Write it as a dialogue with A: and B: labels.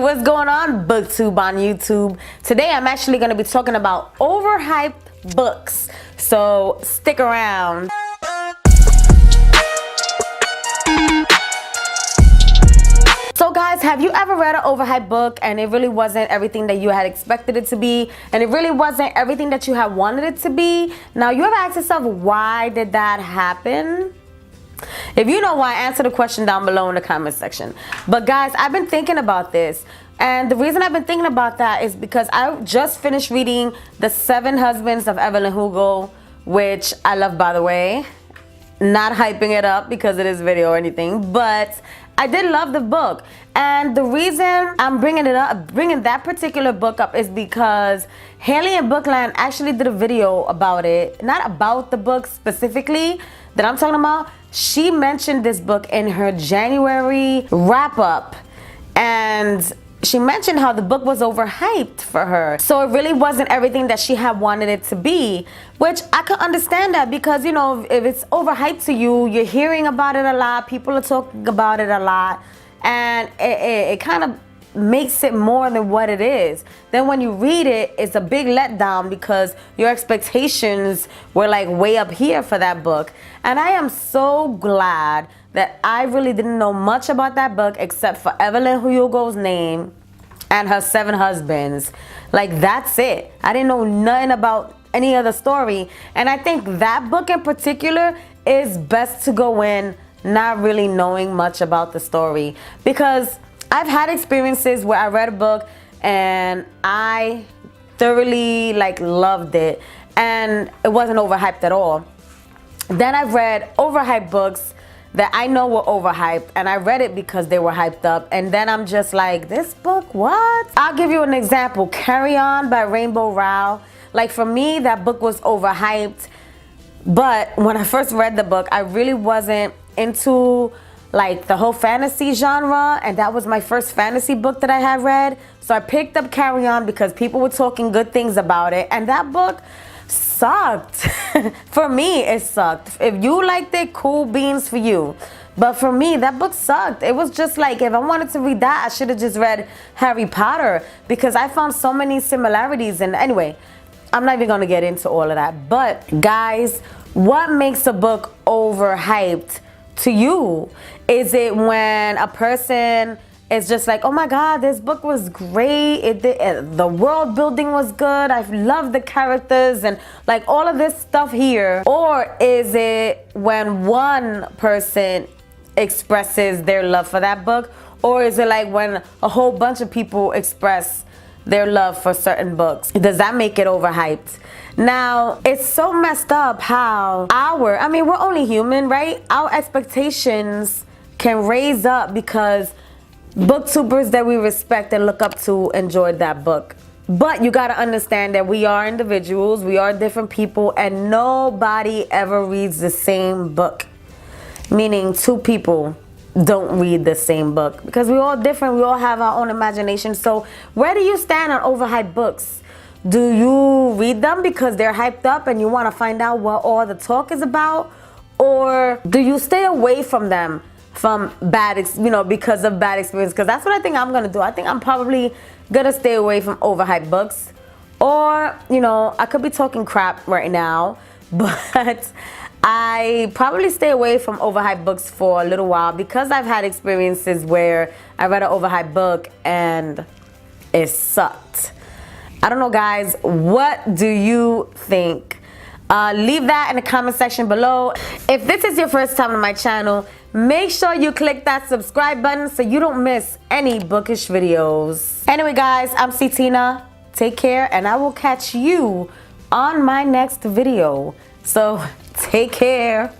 A: what's going on, Booktube on YouTube? Today I'm actually going to be talking about overhyped books, so stick around. So guys, have you ever read an overhyped book and it really wasn't everything that you had expected it to be, and it really wasn't everything that you had wanted it to be? Now, you ever asked yourself, why did that happen? If you know why, answer the question down below in the comment section. But guys, I've been thinking about this, and the reason I've been thinking about that is because I just finished reading The 7 Husbands of Evelyn Hugo, which I love, by the way. Not hyping it up because it is video or anything, but I did love the book. And the reason I'm bringing that particular book up is because Haley and Bookland actually did a video about it. Not about the book specifically that I'm talking about. She mentioned this book in her January wrap-up, and she mentioned how the book was overhyped for her. So it really wasn't everything that she had wanted it to be, which I could understand that, because, you know, if it's overhyped to you, you're hearing about it a lot, people are talking about it a lot, and it kind of makes it more than what it is. Then when you read it, it's a big letdown because your expectations were like way up here for that book. And I am so glad that I really didn't know much about that book except for Evelyn Hugo's name and her 7 husbands. Like, that's it. I didn't know nothing about any other story. And I think that book in particular is best to go in not really knowing much about the story, because I've had experiences where I read a book and I thoroughly loved it and it wasn't overhyped at all. Then I've read overhyped books that I know were overhyped, and I read it because they were hyped up, and then I'm just like, this book, what? I'll give you an example. Carry On by Rainbow Rowell. Like, for me, that book was overhyped, but when I first read the book, I really wasn't into like the whole fantasy genre, and that was my first fantasy book that I had read. So I picked up Carry On because people were talking good things about it, and that book sucked. For me, it sucked. If you liked it, cool beans for you, but for me, that book sucked. It was just like, if I wanted to read that, I should have just read Harry Potter, because I found so many similarities. And anyway, I'm not even gonna get into all of that. But guys, what makes a book overhyped to you? Is it when a person is just like, oh my God, this book was great, the world building was good, I love the characters and like all of this stuff here? Or is it when one person expresses their love for that book? Or is it like when a whole bunch of people express their love for certain books? Does that make it overhyped? Now, it's so messed up how I mean, we're only human, right? Our expectations can raise up because booktubers that we respect and look up to enjoyed that book. But you gotta understand that we are individuals, we are different people, and nobody ever reads the same book. Meaning 2 people don't read the same book, because we're all different, we all have our own imagination. So where do you stand on overhyped books? Do you read them because they're hyped up and you want to find out what all the talk is about? Or do you stay away from them from because of bad experience? Because that's what I think I'm going to do. I think I'm probably going to stay away from overhyped books. Or, you know, I could be talking crap right now, but I probably stay away from overhyped books for a little while, because I've had experiences where I read an overhyped book and it sucked. I don't know, guys. What do you think? Leave that in the comment section below. If this is your first time on my channel, make sure you click that subscribe button so you don't miss any bookish videos. Anyway, guys, I'm Tina. Take care, and I will catch you on my next video. So take care.